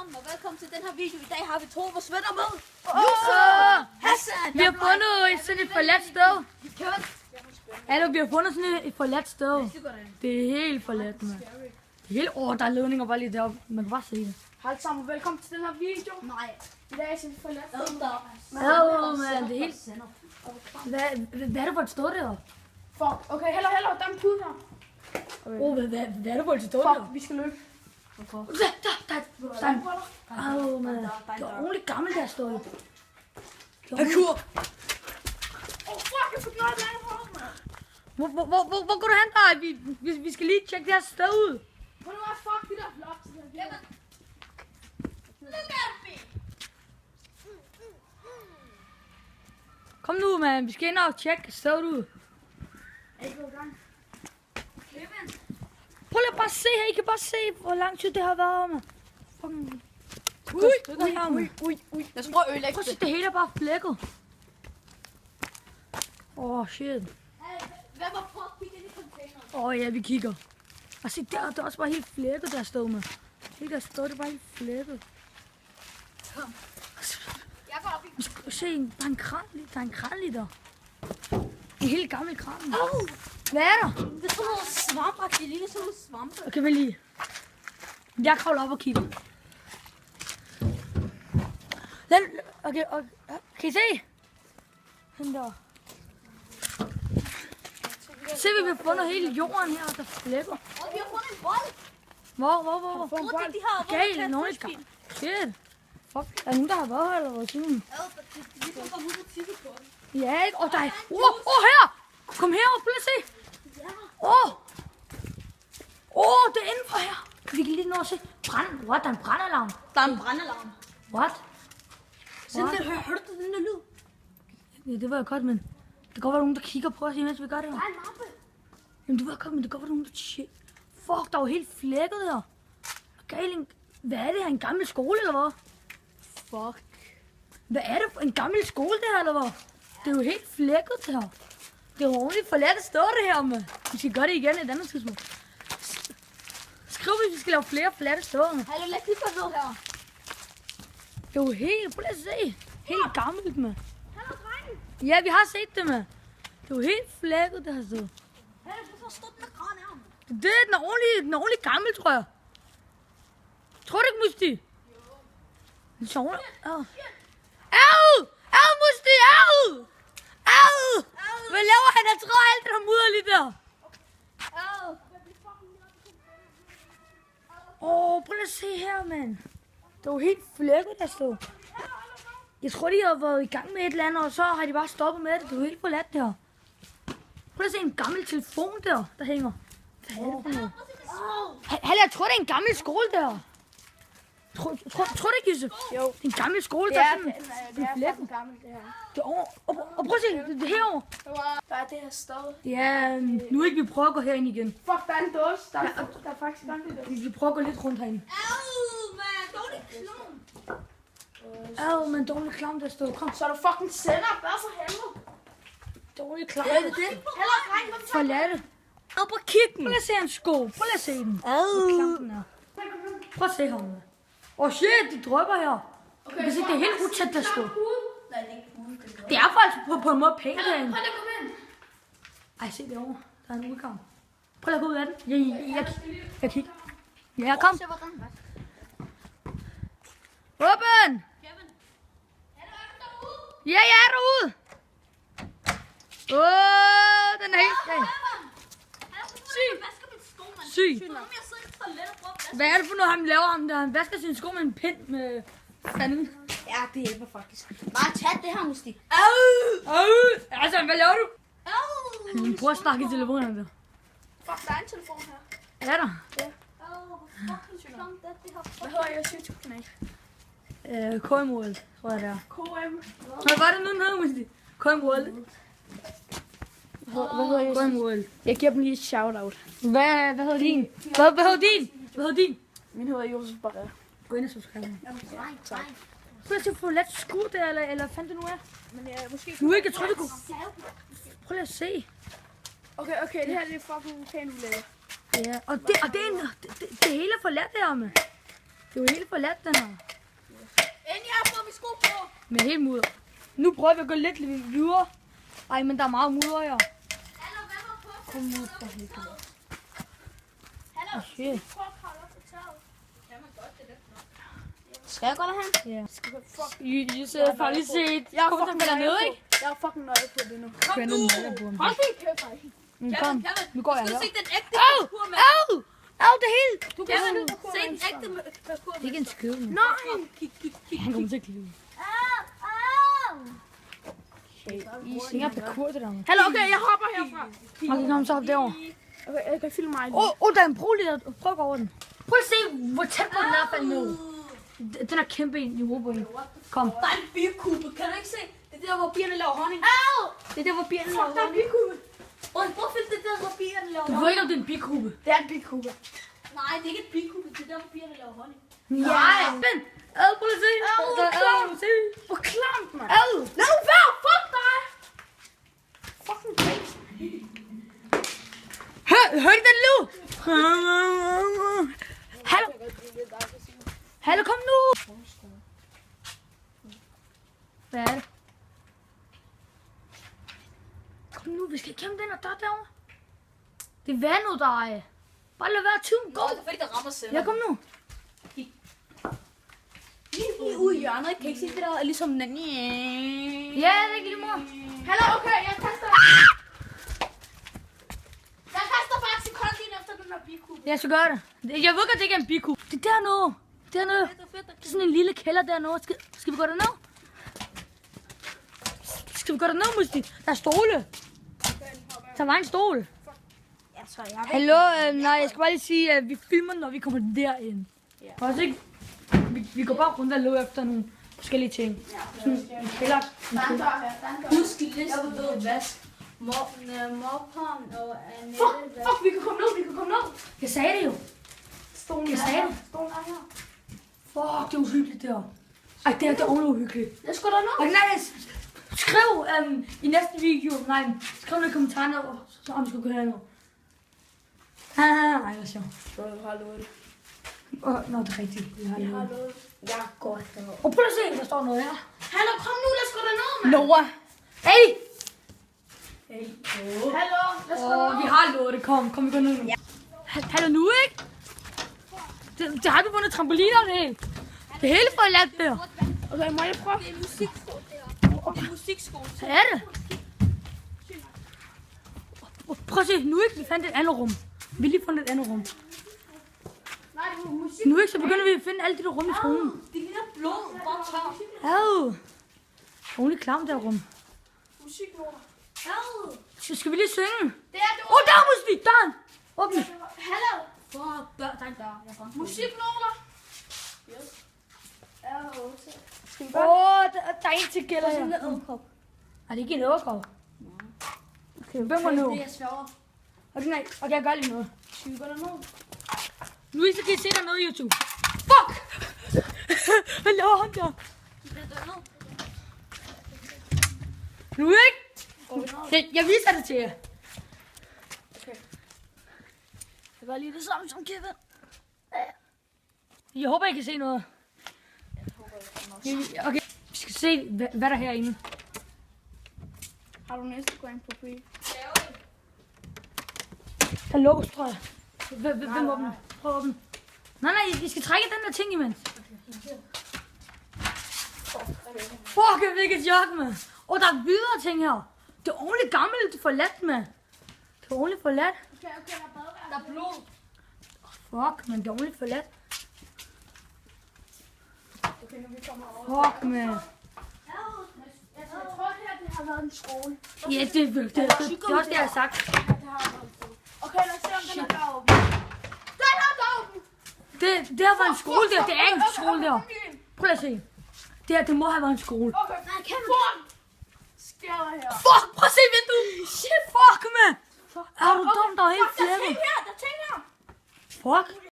sammen, og velkommen til den her video. I dag har vi to vores venner med. Hassan! Vi har fundet sådan et forladt sted. Vi har fundet sådan et forladt sted. Det er helt forladt, mand. Det er helt... der er ledninger bare lige deroppe. Man kan bare se det. Hej sammen, velkommen til den her video. Nej. I dag er sådan et forladt sted. Man, det er helt... Hvad er det for et sted der? Fuck, okay, heller, der er en pude her. Hvad er det for et sted der? Fuck, vi skal løbe. Der man. Det var ordentligt gammelt der stod. Parkour! Fuck, jeg fik noget af mand. Hvor går du hen, der? Vi skal lige tjekke det her sted ud. Hvor nu er fuck de der vlogs til den her. Kom nu, mand. Vi skal ind og tjekke stedet ud. Er I gået i gang? Prøv lige at bare se her. I kan bare se, hvor lang tid det har været, mand. Ui. Lad os prøve at ødelægge Prøv at se, det hele er bare flækket. Shit. Hvad var på at kigge ind i containeren? Ja, vi kigger. Og se, der er også bare helt flækket, der stod med. Helt der stod det bare helt flækket. Jeg går op i... Vi skal se, der er en kran lige. Der er en kran lige der. En helt gammel kran. Hvad er der? Det er sådan noget svamp, det ligner sådan noget svampe. Okay, vel lige. Jeg kravler op og kigger. Okay, kan I se? Den der. Se, vi har fundet hele jorden her, der flækker. Og vi har fundet en bold. Hvor? Hvor de har Okay, nogen er skam. Shit. Fuck, er der nogen, der har været her, eller hvad siden? Det er ligesom at komme ud og tippe på den. Ja, ikke? Der er... her! Kom herop, prøv at se. Det er indenfor her. Vi kan lige nå at se. What? Der er en brandalarm. Der er en brandalarm. What? Hørte du den der lyd? Ja, det var jo godt, men det kan godt være nogen, der kigger på os, imens vi gør det her. Der er en mappe. Jamen, det var godt, men det kan godt være nogen, der... Fuck, der er jo helt flækket her. Galen, hvad er det her? En gammel skole, eller hvad? Fuck. Hvad er det for en gammel skole, det her, eller hvad? Det er jo helt flækket, det her. Det er jo ordentligt forladt at stå det her, med. Vi skal gøre det igen et andet tidspunkt. Skriv, hvis vi skal lave flere forladte steder, med. Hallo, lad os lige få noget her. Det er jo helt... Prøv at se. Helt gammelt, med. Hallo, drengen. Ja, vi har set det, med. Det er jo helt flækket, det her sted. Hallo, hvorfor stod den der græn her? Den er ordentlig gammel, tror jeg. Tror du ikke, Musti? Jo. Den er sjovere. Au, Musti, au! Hvad laver han? Jeg tror alt det der mudder lige der. Prøv at se her, mand. Det er jo helt flækket, der stod. Jeg tror, de har været i gang med et eller andet, og så har de bare stoppet med det. Det er jo helt forladt der. Prøv at se en gammel telefon der hænger. Hvad er det for noget? Jeg tror, det er en gammel skole der. Tror du ikke, Jesse? Jo. Det er en gammel skole, der er sådan det er fucking gammelt, det her. det er over. Og prøv at se, det er herovre. Der er det her sted. Ja, nu ikke vi prøver at gå herind igen. Fuck, der er en dåse. Der er faktisk gang i det. Vi prøver at gå lidt rundt herinde. Men dårlig klam, der står. Kom. Så er du fucking sender. Hvad for helvede? Dårlig klam. Hvad er det? Heller, dreng, hvad Forladte. Op og kig den. Prøv at se hans sko. Prøv at se den. Hvor klam den er. Prøv at se ham. Shit, de drypper her. Du kan se, det er helt utæt, der står. Det er faktisk på en måde pænt herinde. Prøv at komme ind. Ej, se derovre. Der er en udgang. Prøv at gå ud af den. Jeg kigger. Ja, kom. Åben! Ja, jeg er derude. Den er helt... Syg. Hvad er det for noget, han laver ham der? Han vasker sine sko med en pind med fanden. Ja, det hjælper faktisk. Bare tag det her, Musti. Altså, hvad laver du? Han prøver at snakke i telefonen der. Fuck, der er en telefon her. Er der? Hvad hedder jeres YouTube-kanal? KM World, tror jeg det er. KM. Hvad var det nu, den hedder, Musti? KM World. Hvad hedder jeres? KM World. Jeg giver dem lige et shout-out. Hvad hedder din? Hvad hedder din? Min hedder Josef Barre. Gå ind og subscribe. Prøv at se, få let skud der, eller fandt det nu er. Men måske... Nu ikke, jeg tror, vi kunne... Prøv lige at se. Okay, det her det er fucking pænt ulækkert. Ja, og det hele er forladt her, med. Det er jo helt forladt, den her. Ind her, får vi sko på. Med helt mudder. Nu prøver vi at gå lidt videre. Ej, men der er meget mudder her. Hallo, hvad var på? Kom nu for helvede. Hallo, Shit. prøv at kravle op på taget. Kan man godt det der? Skal jeg gå derhen? Ja. Fuck. You said farligt set. Jeg er Kom, fucking der falder nøje ned, på. ikke? Jeg er fucking nøje på det nu. Kom Kør nu. ned med på ham. Hold din kæft, ej. Men kom, nu går jeg Skal her. du se den ægte Au! parkour, mand? Au! Au, det hele! Du Kevin, kan se den ægte parkour, Det er ikke en skid, men Nej. han kommer til at klive. Det er parkour, det der. Man. Hallo, okay, jeg hopper herfra. Okay, kom så op derovre. Okay, jeg kan filme mig. Der er en bro lige der. Prøv at gå over den. Prøv at se, hvor tæt på den er faldet ned. Den er kæmpe en i hovedet. Kom. Der er en bikube, kan du ikke se? Det er der, hvor bierne laver honning. Au! Det er der, hvor bierne laver Der er en bikube. Prøv at finde det der, hvor bierne laver Du honning. ved ikke, om det er en bikube. Det er en bikube. Nej, det er ikke et bikube, det er der, hvor bierne laver honning. Nej! Men, prøv at se. Se. Hvor klamt, mand. Ad! Lad nu være, fuck dig. Fucking crazy. Hør den nu! Hallo! Hallo, kom nu! Hvad er det? Kom nu, vi skal kæmpe den og derovre. Det er vandet, der er. Bare lad være tiden gå. Det er fordi, der rammer selv. Ja, kom nu. Lige ude i hjørnet, kan I ikke se det der er ligesom den. Ja, det er ikke lige mor. Hallo, okay, jeg kaster. Jeg kaster faktisk en kold ind efter den her bikube. Ja, så gør det. Jeg ved godt, det ikke er en biku. Det er dernede. Dernede. Det er sådan en lille kælder dernede. Skal vi gå derned? Skal vi gå derned, Musti? Der er stole. Der var en stol. Ja, så jeg Hallo, nej, jeg skal bare lige sige, at vi filmer, når vi kommer derind. Også ikke? Vi går bare rundt og løber efter nogle forskellige ting. Sådan en kælder. Husk listen ved vask. Mopperen og Annette. Fuck, vi kan komme ned, vi kan komme ned. Jeg sagde det jo. Stolen Jeg er sagde her. det. Stolen er her. Fuck, det er uhyggeligt der. Ej, det er ordentligt uhyggeligt. Jeg skal der ned. Og nej, skriv i næste video, nej, skriv noget i kommentarerne, om vi skal gå herned. Nej, det er sjovt. Jeg har lovet det. Nå, det er rigtigt. Jeg har Jeg har det. lovet. Jeg er godt derovre. Og prøv at se, der står noget her. Hallo, kom nu, lad os gå derned, mand. Noah. Hey! Hallo, lad os gå derned. Vi har lovet det. Kom, vi går ned nu. Hallo nu, ikke? Det har du vundet trampoliner det hele. Det hele for ladt der. Okay, må jeg prøve? Det er musikskole deroppe. Det er musikskole. Hvad er det? Prøv at se, nu ikke, vi fandt et andet rum. Vi har lige fundet et andet rum. Nej, det var musik. Nu ikke, så begynder vi at finde alle de der rum i skolen. Det ligner blod, bare tør. Ad. Ordentlig klam der rum. Musiknoter. Skal vi lige synge? Det er det. Der er musik, der er den. Åbn den. Hallo. Fuck, der er en dør. Jeg fandt Musiknoter. Skal vi Der er en til gælder her. en æderkop. Er det ikke en øverkov? Okay, hvem var nu? Det er sværere. Okay, nej. Okay, jeg gør lige noget. Skal vi gå derned? Nu så kan I se der noget i YouTube. Fuck! Hvad laver han der? Nu ikke? Jeg viser det til jer. Okay. Jeg gør lige det samme som Kevin. Jeg håber, I kan se noget. Okay, vi skal se, hvad der er herinde. Har du en Instagram-profil? Der lukkes, tror jeg. Hvem åbner? Prøv at åbne. Nej, I skal trække den der ting imens. Fuck, jeg fik et chok, mand. Der er videre ting her. Det er ordentligt gammelt forladt, mand. Det er ordentligt forladt. Okay, der er badeværelse. Der er blod. Fuck, man, det er ordentligt forladt. Okay, nu vi kommer over. Fuck, man. Jeg tror, det her det har været en skole. Ja, det er også det, jeg har sagt. Det har været en skole. Okay, lad os se, om den er der åben. Den er der åben! Det har været en skole der. Det er ikke en skole der. Prøv at se. Det må have været en skole. Okay, fuck! Sker der her? Fuck, prøv at se vinduet. Shit, fuck, man. Er du dum, der er helt Der er flækket? ting her, der er ting her. Fuck.